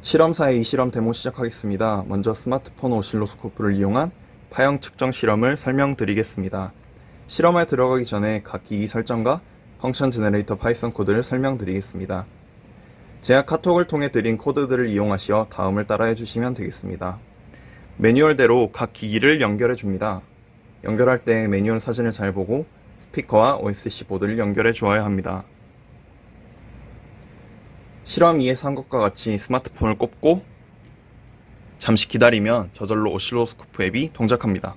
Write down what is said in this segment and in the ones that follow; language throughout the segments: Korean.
실험사의 실험 데모 시작하겠습니다. 먼저 스마트폰 오실로스코프를 이용한 파형 측정 실험을 설명드리겠습니다. 실험에 들어가기 전에 각 기기 설정과 펑션 제너레이터 파이썬 코드를 설명드리겠습니다. 제가 카톡을 통해 드린 코드들을 이용하시어 다음을 따라해 주시면 되겠습니다. 매뉴얼대로 각 기기를 연결해 줍니다. 연결할 때 매뉴얼 사진을 잘 보고 스피커와 OSC 보드를 연결해 주어야 합니다. 실험 2에서 한 것과 같이 스마트폰을 꼽고 잠시 기다리면 저절로 오실로스코프 앱이 동작합니다.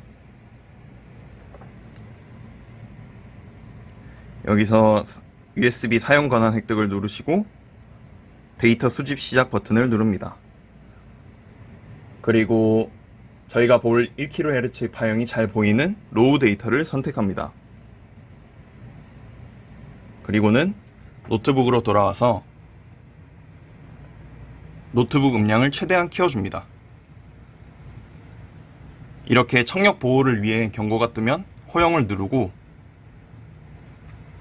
여기서 USB 사용 권한 획득을 누르시고 데이터 수집 시작 버튼을 누릅니다. 그리고 저희가 볼 1kHz의 파형이 잘 보이는 로우 데이터를 선택합니다. 그리고는 노트북으로 돌아와서 노트북 음량을 최대한 키워줍니다. 이렇게 청력 보호를 위해 경고가 뜨면 호영을 누르고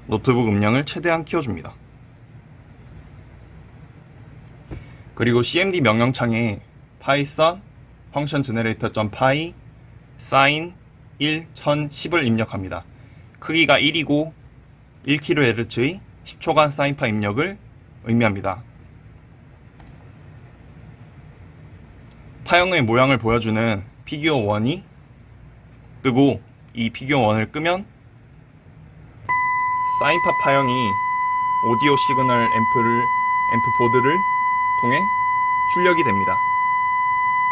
노트북 음량을 최대한 키워줍니다. 그리고 cmd 명령창에 python function generator.py sin 1 1010을 입력합니다. 크기가 1이고 1kHz의 10초간 사인파 입력을 의미합니다. 파형의 모양을 보여주는 피규어 1이 뜨고 이 피규어 1을 끄면 사인파 파형이 오디오 시그널 앰프 보드를 통해 출력이 됩니다.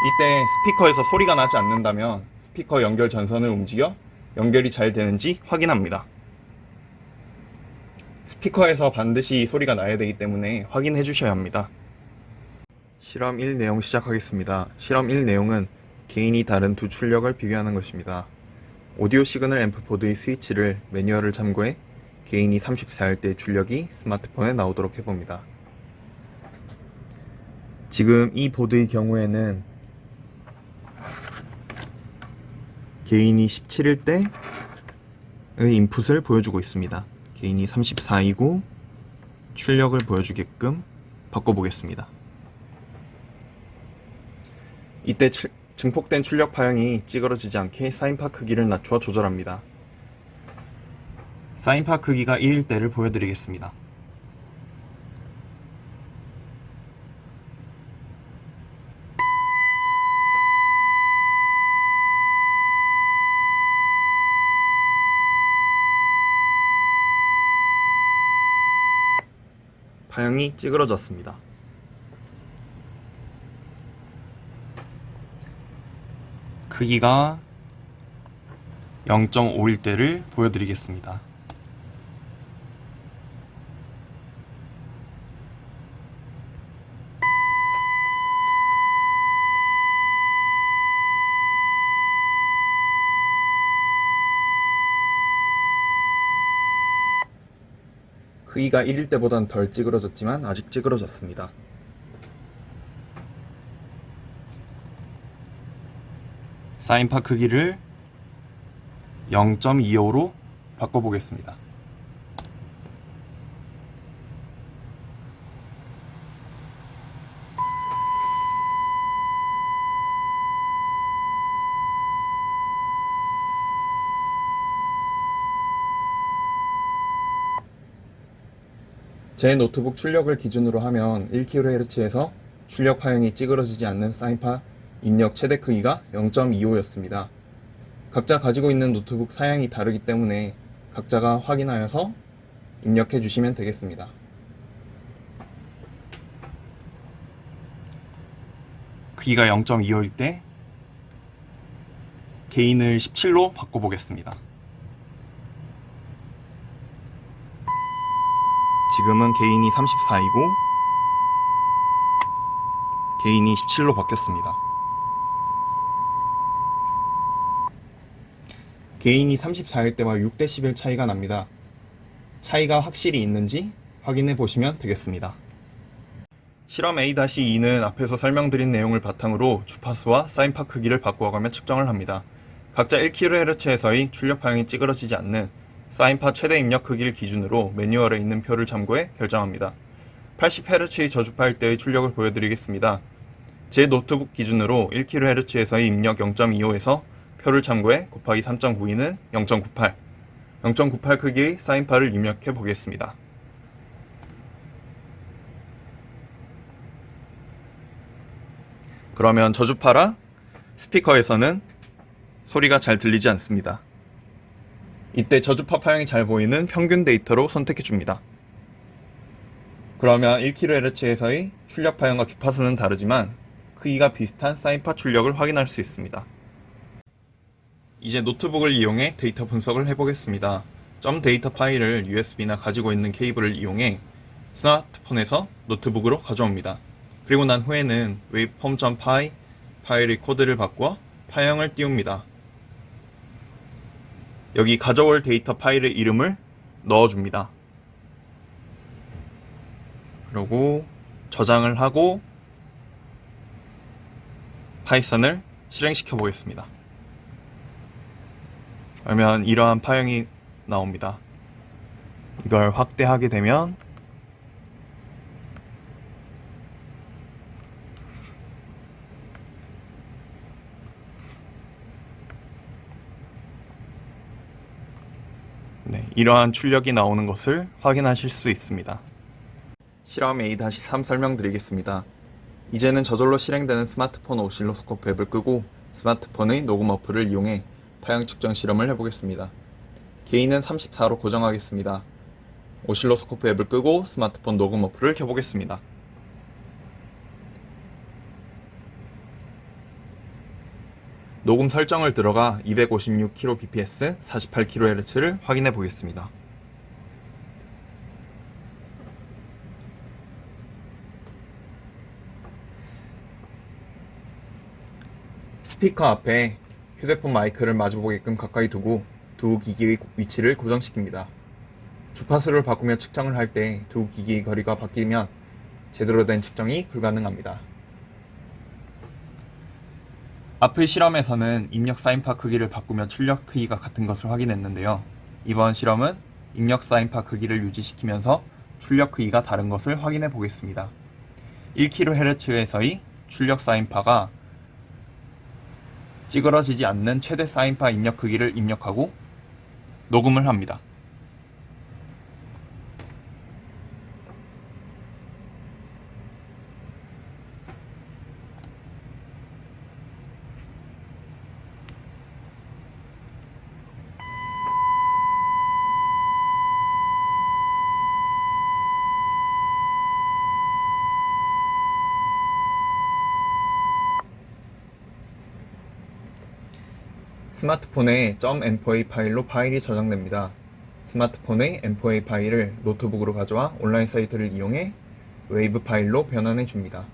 이때 스피커에서 소리가 나지 않는다면 스피커 연결 전선을 움직여 연결이 잘 되는지 확인합니다. 스피커에서 반드시 소리가 나야 되기 때문에 확인해 주셔야 합니다. 실험 1 내용 시작하겠습니다. 실험 1 내용은 개인이 다른 두 출력을 비교하는 것입니다. 오디오 시그널 앰프 보드의 스위치를 매뉴얼을 참고해 개인이 34일 때 출력이 스마트폰에 나오도록 해봅니다. 지금 이 보드의 경우에는 개인이 17일 때의 인풋을 보여주고 있습니다. 개인이 34이고 출력을 보여주게끔 바꿔보겠습니다. 이때 증폭된 출력 파형이 찌그러지지 않게 사인파 크기를 낮추어 조절합니다. 사인파 크기가 1일 때를 보여드리겠습니다. 파형이 찌그러졌습니다. 크기가 0.5일 때를 보여드리겠습니다. 크기가 1일 때보단 덜 찌그러졌지만 아직 찌그러졌습니다. 사인파 크기를 0.25로 바꿔보겠습니다. 제 노트북 출력을 기준으로 하면 1kHz에서 출력 파형이 찌그러지지 않는 사인파 입력 최대 크기가 0.25였습니다. 각자 가지고 있는 노트북 사양이 다르기 때문에 각자가 확인하여서 입력해 주시면 되겠습니다. 크기가 0.25일 때 게인을 17로 바꿔보겠습니다. 지금은 게인이 34이고 게인이 17로 바뀌었습니다. 게인이 34일 때와 6dB 차이가 납니다. 차이가 확실히 있는지 확인해 보시면 되겠습니다. 실험 A-2는 앞에서 설명드린 내용을 바탕으로 주파수와 사인파 크기를 바꾸어가며 측정을 합니다. 각자 1kHz에서의 출력 파형이 찌그러지지 않는 사인파 최대 입력 크기를 기준으로 매뉴얼에 있는 표를 참고해 결정합니다. 80Hz의 저주파일 때의 출력을 보여드리겠습니다. 제 노트북 기준으로 1kHz에서의 입력 0.25에서 표를 참고해 곱하기 3.92는 0.98, 0.98 크기의 사인파를 입력해 보겠습니다. 그러면 저주파라 스피커에서는 소리가 잘 들리지 않습니다. 이때 저주파 파형이 잘 보이는 평균 데이터로 선택해 줍니다. 그러면 1kHz에서의 출력 파형과 주파수는 다르지만 크기가 비슷한 사인파 출력을 확인할 수 있습니다. 이제 노트북을 이용해 데이터 분석을 해보겠습니다. 점 데이터 파일을 USB나 가지고 있는 케이블을 이용해 스마트폰에서 노트북으로 가져옵니다. 그리고 난 후에는 waveform.py 파일의 코드를 바꿔 파형을 띄웁니다. 여기 가져올 데이터 파일의 이름을 넣어줍니다. 그리고 저장을 하고 파이썬을 실행시켜 보겠습니다. 그러면 이러한 파형이 나옵니다. 이걸 확대하게 되면 이러한 출력이 나오는 것을 확인하실 수 있습니다. 실험 A-3 설명드리겠습니다. 이제는 저절로 실행되는 스마트폰 오실로스코프 앱을 끄고 스마트폰의 녹음 어플을 이용해 파형 측정 실험을 해보겠습니다. 게인은 34로 고정하겠습니다. 오실로스코프 앱을 끄고 스마트폰 녹음 어플을 켜보겠습니다. 녹음 설정을 들어가 256kbps, 48kHz를 확인해 보겠습니다. 스피커 앞에 휴대폰 마이크를 마주보게끔 가까이 두고 두 기기의 위치를 고정시킵니다. 주파수를 바꾸며 측정을 할 때 두 기기의 거리가 바뀌면 제대로 된 측정이 불가능합니다. 앞의 실험에서는 입력 사인파 크기를 바꾸며 출력 크기가 같은 것을 확인했는데요. 이번 실험은 입력 사인파 크기를 유지시키면서 출력 크기가 다른 것을 확인해 보겠습니다. 1kHz에서의 출력 사인파가 찌그러지지 않는 최대 사인파 입력 크기를 입력하고 녹음을 합니다. 스마트폰에 .m4a 파일로 파일이 저장됩니다. 스마트폰의 m4a 파일을 노트북으로 가져와 온라인 사이트를 이용해 웨이브 파일로 변환해 줍니다.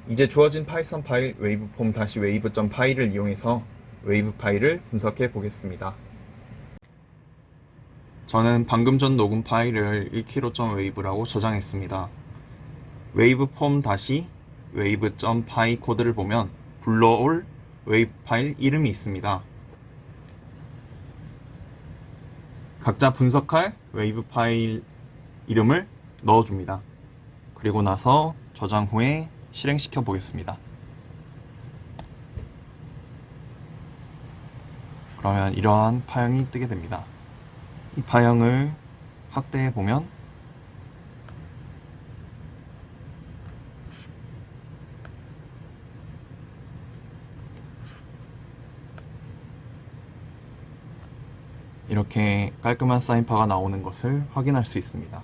이제 주어진 파이썬 파일 waveform-wave.py를 이용해서 웨이브 파일을 분석해 보겠습니다. 저는 방금 전 녹음 파일을 1kg.wave라고 저장했습니다. waveform-wave.py 코드를 보면 불러올 웨이브 파일 이름이 있습니다. 각자 분석할 웨이브 파일 이름을 넣어줍니다. 그리고 나서 저장 후에 실행시켜 보겠습니다. 그러면 이러한 파형이 뜨게 됩니다. 이 파형을 확대해 보면 이렇게 깔끔한 사인파가 나오는 것을 확인할 수 있습니다.